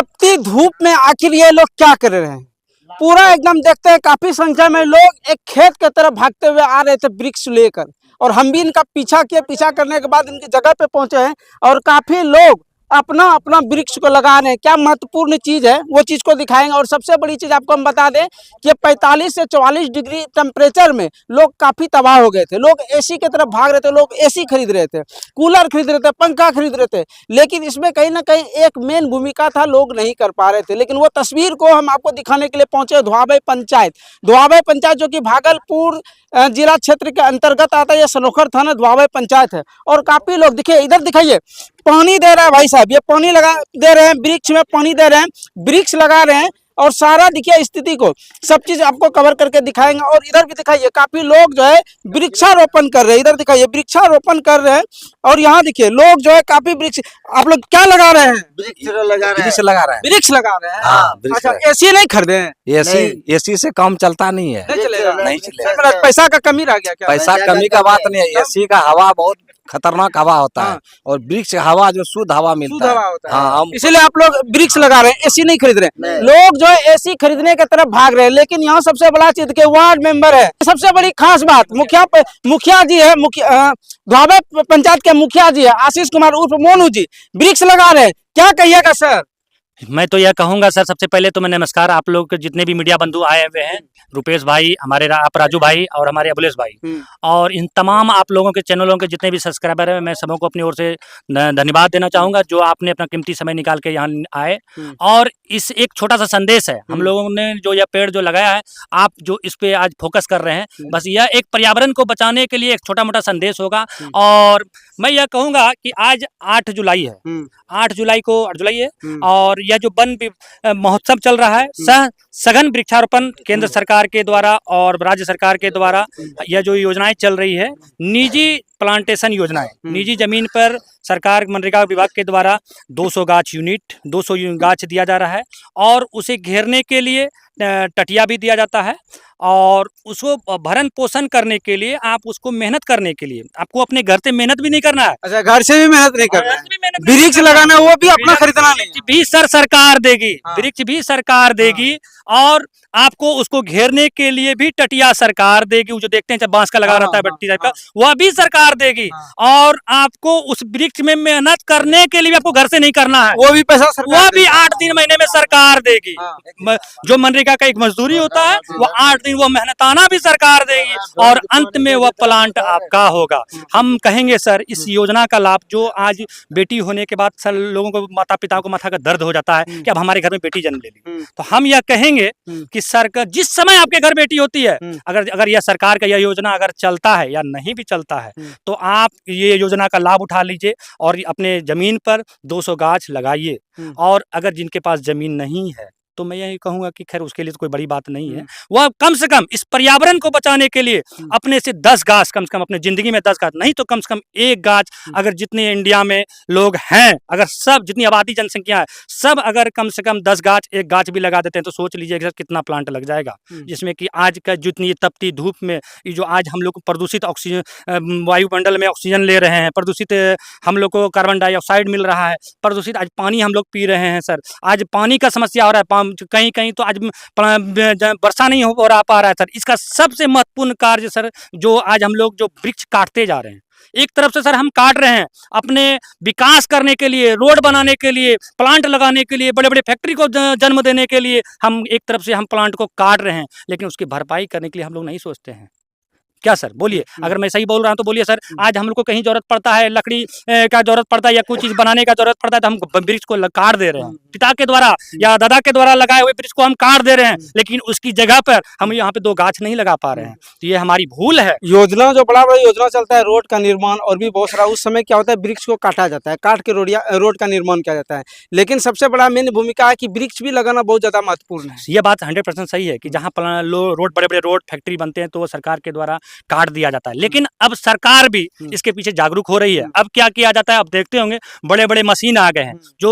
तपती धूप में आखिर ये लोग क्या कर रहे हैं? पूरा एकदम देखते हैं, काफी संख्या में लोग एक खेत के तरफ भागते हुए आ रहे थे वृक्ष लेकर, और हम भी इनका पीछा किए। पीछा करने के बाद इनकी जगह पे पहुंचे हैं और काफी लोग अपना अपना वृक्ष को लगा रहे हैं। क्या महत्वपूर्ण चीज है वो चीज को दिखाएंगे। और सबसे बड़ी चीज आपको हम बता दें कि 45 से 44 डिग्री टेम्परेचर में लोग काफी तबाह हो गए थे। लोग एसी की तरफ भाग रहे थे, लोग एसी खरीद रहे थे, कूलर खरीद रहे थे, पंखा खरीद रहे थे। लेकिन इसमें कहीं ना कहीं एक मेन भूमिका था, लोग नहीं कर पा रहे थे। लेकिन वो तस्वीर को हम आपको दिखाने के लिए पहुंचे धोआबे पंचायत। धोआबे पंचायत जो कि भागलपुर जिला क्षेत्र के अंतर्गत आता है, यह सनोखर थाना धोआबे पंचायत है। और काफी लोग देखिए, इधर दिखाइए, पानी दे रहा है भाई साहब, ये पानी लगा दे रहे हैं, वृक्ष में पानी दे रहे हैं, वृक्ष लगा रहे हैं। और सारा देखिए स्थिति को, सब चीज आपको कवर करके दिखाएंगे। और इधर भी दिखाइए, काफी लोग जो है वृक्षारोपण कर रहे हैं। इधर दिखाइए, वृक्षारोपण कर रहे हैं। और यहाँ देखिए लोग जो है काफी वृक्ष, आप लोग क्या लगा रहे हैं? वृक्ष लगा रहे हैं। वृक्ष लगा रहे हैं। हाँ, अच्छा, एसी नहीं खरीदे हैं? एसी से काम चलता नहीं है, नहीं चलेगा, नहीं चलेगा। पैसा का कमी रह गया क्या? पैसा कमी का बात नहीं है, एसी का हवा बहुत खतरनाक हवा होता है, और वृक्ष हवा जो शुद्ध हवा मिलता है। हाँ, इसलिए आप लोग वृक्ष लगा रहे हैं, एसी नहीं खरीद रहे हैं। लोग जो है एसी खरीदने की तरफ भाग रहे हैं। लेकिन यहाँ सबसे बड़ा चीज के वार्ड मेंबर है, सबसे बड़ी खास बात, मुखिया जी है, धोआबे पंचायत के मुखिया जी है, आशीष कुमार उर्फ मोनू जी, वृक्ष लगा रहे हैं। क्या कहिएगा सर? मैं तो यह कहूंगा सर, सबसे पहले तो मैं नमस्कार आप लोग के जितने भी मीडिया बंधु आए हुए हैं, रुपेश भाई, हमारे आप राजू भाई और हमारे अबुलेश भाई, और इन तमाम आप लोगों के चैनलों के जितने भी सब्सक्राइबर हैं, मैं सबों को अपनी ओर से धन्यवाद देना चाहूँगा जो आपने अपना कीमती समय निकाल के यहाँ आए। और इस एक छोटा सा संदेश है, हम लोगों ने जो यह पेड़ जो लगाया है, आप जो इस पे आज फोकस कर रहे हैं, बस यह एक पर्यावरण को बचाने के लिए एक छोटा मोटा संदेश होगा। और मैं यह कहूँगा कि आज 8 जुलाई है, 8 जुलाई है, और यह जो वन महोत्सव चल रहा है, सघन वृक्षारोपण केंद्र सरकार के द्वारा और राज्य सरकार के द्वारा यह जो योजनाएं चल रही है, निजी प्लांटेशन योजनाएं, निजी जमीन पर सरकार मनरेगा विभाग के द्वारा 200 गाछ यूनिट 200 गाछ दिया जा रहा है। और उसे घेरने के लिए टटिया भी दिया जाता है, और उसको भरण पोषण करने के लिए, आप उसको मेहनत करने के लिए आपको अपने घर से मेहनत भी नहीं करना है। अच्छा, घर से भी मेहनत नहीं करना है, वृक्ष लगाना वो भी अपना खरीदना नहीं, भी सरकार देगी, वृक्ष भी सरकार देगी, और आपको उसको घेरने के लिए भी टटिया सरकार देगी। वो जो देखते हैं जब बांस का लगा रहता है बट्टी टाइप का, वह भी सरकार देगी। और आपको उस वृक्ष में मेहनत करने के लिए आपको घर से नहीं करना है, वो भी पैसा वह भी 8 महीने में सरकार देगी। जो मनरेगा का एक मजदूरी होता है, वो 8 दिन वो मेहनताना भी सरकार देगी, और अंत में वह प्लांट आपका होगा। हम कहेंगे सर, इस योजना का लाभ जो आज बेटी होने के बाद सर लोगों को, माता पिताओं को माथा का दर्द हो जाता है कि अब हमारे घर में बेटी जन्म ले ली, तो हम यह कहेंगे कि सरकार जिस समय आपके घर बेटी होती है, अगर यह सरकार का यह योजना अगर चलता है या नहीं भी चलता है, तो आप ये योजना का लाभ उठा लीजिए और अपने जमीन पर 200 गाछ लगाइए। और अगर जिनके पास जमीन नहीं है, तो मैं यही कहूंगा कि खैर उसके लिए तो कोई बड़ी बात नहीं है, वह कम से कम इस पर्यावरण को बचाने के लिए अपने से 10 गाछ, कम से कम अपने जिंदगी में 10 गाछ नहीं तो कम से कम 1 गाछ, अगर जितने इंडिया में लोग हैं, अगर सब जितनी आबादी जनसंख्या है, सब अगर कम से कम 10 गाछ, 1 गाछ भी लगा देते हैं, तो सोच लीजिए सर कितना प्लांट लग जाएगा। जिसमें कि आज का जितनी तपती धूप में ये जो आज हम लोग प्रदूषित ऑक्सीजन, वायुमंडल में ऑक्सीजन ले रहे हैं, प्रदूषित हम लोग को कार्बन डाइऑक्साइड मिल रहा है, प्रदूषित आज पानी हम लोग पी रहे हैं सर, आज पानी का समस्या हो रहा है, कहीं कहीं तो आज वर्षा नहीं हो पा रहा है सर। इसका सबसे महत्वपूर्ण कार्य सर, जो आज हम लोग जो वृक्ष काटते जा रहे हैं, एक तरफ से सर हम काट रहे हैं अपने विकास करने के लिए, रोड बनाने के लिए, प्लांट लगाने के लिए, बड़े बड़े फैक्ट्री को जन्म देने के लिए हम एक तरफ से हम प्लांट को काट रहे हैं, लेकिन उसकी भरपाई करने के लिए हम लोग नहीं सोचते हैं। क्या सर बोलिए, अगर मैं सही बोल रहा हूँ तो बोलिए सर। आज हम लोग को कहीं जरूरत पड़ता है, लकड़ी का जरूरत पड़ता है या कुछ चीज बनाने का जरूरत पड़ता है, तो हम वृक्ष को काट दे रहे हैं। पिता के द्वारा या दादा के द्वारा लगाए हुए वृक्ष को हम काट दे रहे हैं, लेकिन उसकी जगह पर हम यहाँ पे 2 गाछ नहीं लगा पा रहे हैं, तो ये हमारी भूल है। योजना जो बड़ा योजना चलता है, रोड का निर्माण और भी बहुत सारा, उस समय क्या होता है, वृक्ष को काटा जाता है, काट के रोड का निर्माण किया जाता है। लेकिन सबसे बड़ा मेन भूमिका है कि वृक्ष भी लगाना बहुत ज्यादा महत्वपूर्ण है। ये बात 100% सही है कि जहाँ रोड, बड़े बड़े रोड फैक्ट्री बनते हैं, तो वो सरकार के द्वारा काट दिया जाता है। लेकिन अब सरकार भी इसके पीछे जागरूक हो रही है। अब क्या किया जाता है, अब देखते होंगे बड़े बड़े मशीन आ गए हैं, जो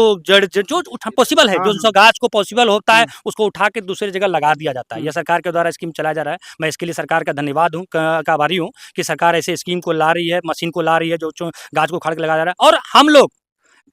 पॉसिबल है, जो गाछ को पॉसिबल होता है, उसको उठा के दूसरी जगह लगा दिया जाता है। यह सरकार के द्वारा स्कीम चलाया जा रहा है। मैं इसके लिए सरकार का धन्यवाद हूँ, का आभारी हूँ कि सरकार ऐसे स्कीम को ला रही है, मशीन को ला रही है, जो गाछ को उखाड़ के लगाया जा रहा है। और हम लोग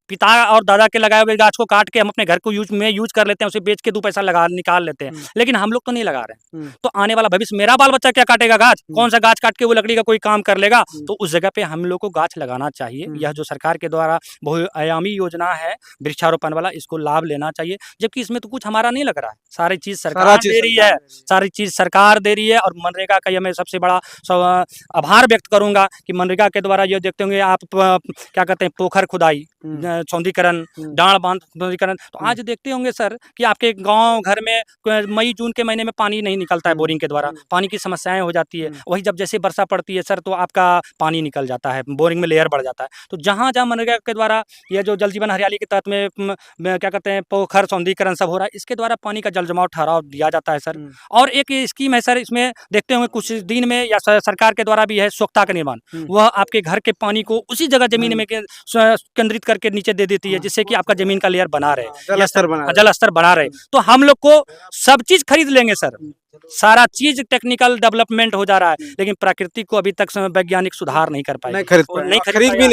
पिता और दादा के लगाए हुए गाछ को काट के हम अपने घर को यूज कर लेते हैं, उसे बेच के 2 पैसा निकाल लेते हैं, लेकिन हम लोग तो नहीं लगा रहे हैं। तो आने वाला भविष्य, मेरा बाल बच्चा क्या काटेगा गाछ? कौन सा गाछ काट के वो लकड़ी का कोई काम कर लेगा? तो उस जगह पे हम लोग को गाछ लगाना चाहिए। यह जो सरकार के द्वारा बहुआयामी योजना है वृक्षारोपण वाला, इसको लाभ लेना चाहिए, जबकि इसमें तो कुछ हमारा नहीं लग रहा है। सारी चीज सरकार दे रही है, सारी चीज सरकार दे रही है। और मनरेगा का मैं सबसे बड़ा आभार व्यक्त करूंगा कि मनरेगा के द्वारा ये देखते होंगे आप, क्या कहते हैं, पोखर खुदाई, सौंदीकरण, डांड बांध सौंदीकरण। तो आज देखते होंगे सर कि आपके गांव घर में मई जून के महीने में पानी नहीं निकलता है बोरिंग के द्वारा, पानी की समस्याएं हो जाती है। वही जब जैसे वर्षा पड़ती है सर तो आपका पानी निकल जाता है, बोरिंग में लेयर बढ़ जाता है। तो जहाँ जहाँ मनरेगा के द्वारा यह जो जल जीवन हरियाली के तहत में क्या कहते हैं पोखर सौंदीकरण सब हो रहा है, इसके द्वारा पानी का जल जमाव ठहराव दिया जाता है सर। और एक स्कीम है सर, इसमें देखते होंगे कुछ दिन में या सरकार के द्वारा भी है सोख्ता का निर्माण। वह आपके घर के पानी को उसी जगह जमीन में केंद्रित करके नीचे दे देती है, जिससे कि आपका जमीन का लेयर बना रहे, जल स्तर बना रहे। तो हम लोग को सब चीज खरीद लेंगे सर, सारा चीज टेक्निकल डेवलपमेंट हो जा रहा है, लेकिन प्रकृति को अभी तक वैज्ञानिक सुधार नहीं कर पाए, खरीद भी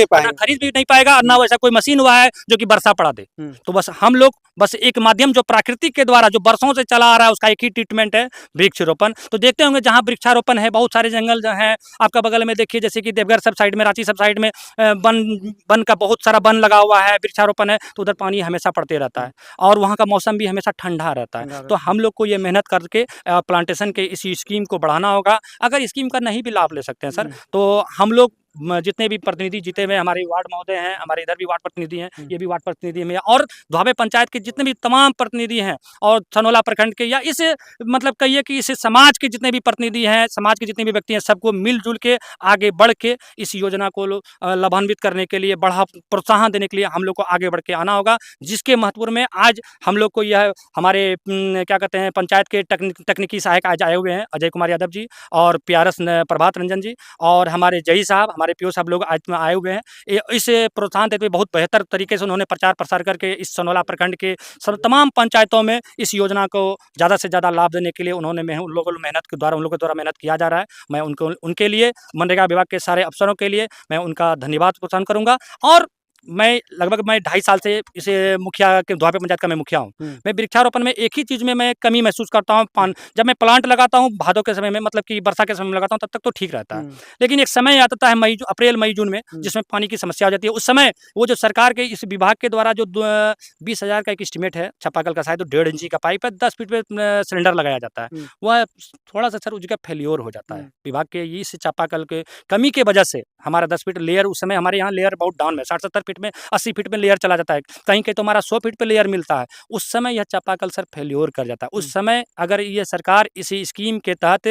नहीं पाएगा। और ना वैसा कोई मशीन हुआ है जो कि वर्षा पड़ा दे। तो बस हम लोग बस एक माध्यम जो प्राकृतिक के द्वारा जो वर्षों से चला आ रहा है उसका एक ही ट्रीटमेंट है वृक्षारोपण। तो देखते होंगे जहाँ वृक्षारोपण है, बहुत सारे जंगल जो है आपका बगल में देखिए, जैसे कि देवघर सब साइड में, रांची सब साइड में वन का बहुत सारा वन लगा हुआ है, वृक्षारोपण है, तो उधर पानी हमेशा पड़ते रहता है और वहाँ का मौसम भी हमेशा ठंडा रहता है। तो हम लोग को ये मेहनत करके प्लांटेशन के इस स्कीम को बढ़ाना होगा। अगर स्कीम का नहीं भी लाभ ले सकते हैं सर, तो हम लोग जितने भी प्रतिनिधि जीते हुए हमारे वार्ड महोदय हैं, हमारे इधर भी वार्ड प्रतिनिधि हैं, ये भी वार्ड प्रतिनिधि हैं, और दुहाबे पंचायत के जितने भी तमाम प्रतिनिधि हैं, और सनोला प्रखंड के, या इस मतलब कहिए कि इस समाज के जितने भी प्रतिनिधि हैं, समाज के जितने भी व्यक्ति हैं, सबको मिलजुल के आगे बढ़ के इस योजना को लाभान्वित करने के लिए, बढ़ा प्रोत्साहन देने के लिए हम लोग को आगे बढ़ के आना होगा। जिसके महत्व में आज हम लोग को यह हमारे क्या कहते हैं पंचायत के तकनीकी सहायक आज आए हुए हैं, अजय कुमार यादव जी और प्यारस प्रभात रंजन जी, और हमारे जई साहब, हमारे पीओ साहब लोग आज में आए हुए हैं। इस प्रोत्साहन देते हुए बहुत बेहतर तरीके से उन्होंने प्रचार प्रसार करके इस सनोला प्रखंड के तमाम पंचायतों में इस योजना को ज़्यादा से ज़्यादा लाभ देने के लिए उन्होंने उन लोगों के द्वारा मेहनत किया जा रहा है। मैं उनके लिए, मनरेगा विभाग के सारे अफसरों के लिए मैं उनका धन्यवाद प्रदान करूँगा। और मैं लगभग 2.5 साल से इसे मुखिया के दुहाबे पंचायत का मैं मुखिया हूँ। मैं वृक्षारोपण में एक ही चीज़ में मैं कमी महसूस करता हूँ, जब मैं प्लांट लगाता हूँ भादों के समय में, मतलब कि वर्षा के समय में लगाता हूँ, तब तक तो ठीक रहता है, लेकिन एक समय आता है अप्रैल मई जून में, जिसमें पानी की समस्या हो जाती है। उस समय वो जो सरकार के इस विभाग के द्वारा जो 20,000 का एक एस्टिमेट है, चापाकल का शायद 1.5 इंची का पाइप है, 10 फीट पे सिलेंडर लगाया जाता है, वह थोड़ा सा सर उसका फेल्योर हो जाता है विभाग के इस चापाकल के कमी के वजह से। हमारा 10 फीट लेयर, उस समय हमारे यहाँ लेयर बहुत डाउन में 60-70 फीट में, 80 फीट में लेयर चला जाता है, कहीं कहीं तो हमारा 100 फीट पे लेयर मिलता है। उस समय यह चापाकल सर फेल्योर कर जाता है। उस समय अगर ये सरकार इसी स्कीम के तहत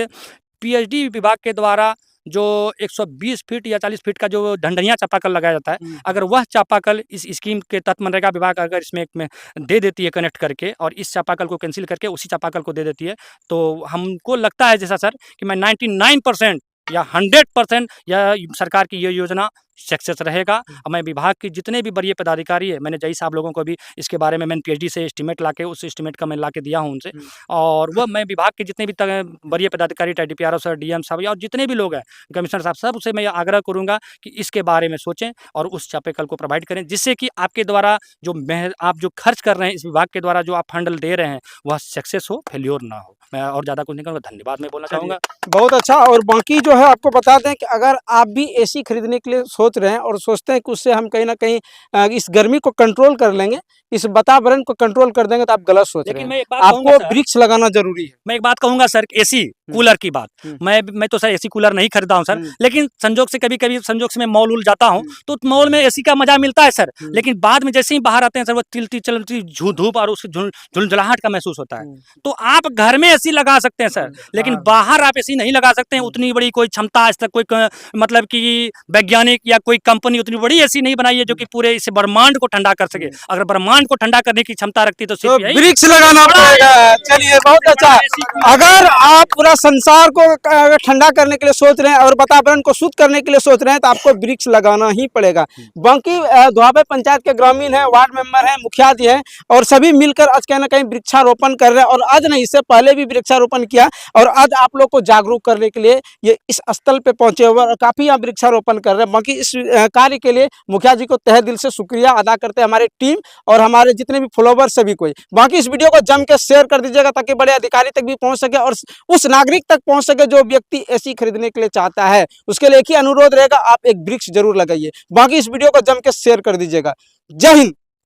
पीएचडी विभाग के द्वारा जो 120 फीट या 40 फीट का जो ढंढनिया चापाकल लगाया जाता है, अगर वह चापाकल इस स्कीम के तहत मनरेगा विभाग अगर इसमें दे देती है कनेक्ट करके, और इस चापाकल को कैंसिल करके उसी चापाकल को दे देती है, तो हमको लगता है जैसा सर कि मैं 99% या 100% या सरकार की ये योजना सक्सेस रहेगा। और मैं विभाग के जितने भी वरीय पदाधिकारी है, मैंने जई साहब लोगों को भी इसके बारे में मैंने पीएचडी से एस्टीमेट लाके, उस एस्टीमेट का मैं लाके दिया हूं उनसे, और वह मैं विभाग के जितने भी वरीय पदाधिकारी, डीपीआरओ सर, डीएम साहब और जितने भी लोग हैं, कमिश्नर साहब, सब से मैं आग्रह करूंगा कि इसके बारे में सोचें और उस चापाकल को प्रोवाइड करें, जिससे कि आपके द्वारा जो आप जो खर्च कर रहे हैं इस विभाग के द्वारा, जो आप फंड दे रहे हैं, वह सक्सेस हो, फेल्योर ना हो। मैं और ज़्यादा कुछ नहीं करूँगा, धन्यवाद मैं बोलना चाहूँगा। बहुत अच्छा। और बाकी जो है आपको बता दें कि अगर आप भी एसी खरीदने के लिए सोच रहे हैं और सोचते हैं कि उससे हम कहीं ना कहीं इस गर्मी को कंट्रोल कर लेंगे, इस वातावरण को कंट्रोल कर देंगे, तो आप गलत सोच रहे हैं। आपको वृक्ष लगाना जरूरी है। मैं एक बात कहूंगा सर, एसी कूलर की बात, मैं तो सर एसी कूलर नहीं खरीदा हूं सर, लेकिन संजोग से कभी संजोग से मैं मॉल उल जाता हूं, तो मॉल में एसी का मजा मिलता है सर, लेकिन बाद में जैसे ही बाहर आते हैं सर, वो तिलती चलती धूप और उसकी झुलझुलाहट का महसूस होता है। तो आप घर में एसी लगा सकते हैं सर, लेकिन बाहर आप एसी नहीं लगा सकते हैं। उतनी बड़ी कोई क्षमता आज तक कोई मतलब कि वैज्ञानिक या कोई कंपनी उतनी बड़ी एसी नहीं बनाई है जो कि पूरे इस ब्रह्मांड को ठंडा कर सके। अगर ब्रह्मांड को ठंडा करने की क्षमता रखती तो वृक्ष लगाना पड़ेगा। चलिए, बहुत अच्छा। अगर आप पूरा संसार को अगर ठंडा करने के लिए सोच रहे हैं और वातावरण को शुद्ध करने के लिए सोच रहे हैं तो आपको वृक्ष लगाना ही पड़ेगा। बाकी दुआबे पंचायत के ग्रामीण हैं, वार्ड मेंबर हैं, मुखिया जी हैं और सभी मिलकर आज कहीं ना कहीं वृक्षारोपण कर रहे हैं। और आज नहीं, इससे पहले भी वृक्षारोपण किया और आज आप लोग को जागरूक करने के लिए ये इस स्थल पे पहुंचे हुए और काफी यहाँ वृक्षारोपण कर रहे हैं। बाकी इस कार्य के लिए मुखिया जी को तहे दिल से शुक्रिया अदा करते हैं, हमारी टीम और हमारे जितने भी फॉलोवर्स सभी कोई। बाकी इस वीडियो को जम के शेयर कर दीजिएगा ताकि बड़े अधिकारी तक भी पहुंच सके और उस नागरिक तक पहुंच सके जो व्यक्ति एसी खरीदने के लिए चाहता है। उसके लिए एक ही अनुरोध रहेगा, आप एक वृक्ष जरूर लगाइए। बाकी इस वीडियो को जम के शेयर कर दीजिएगा। जय हिंद।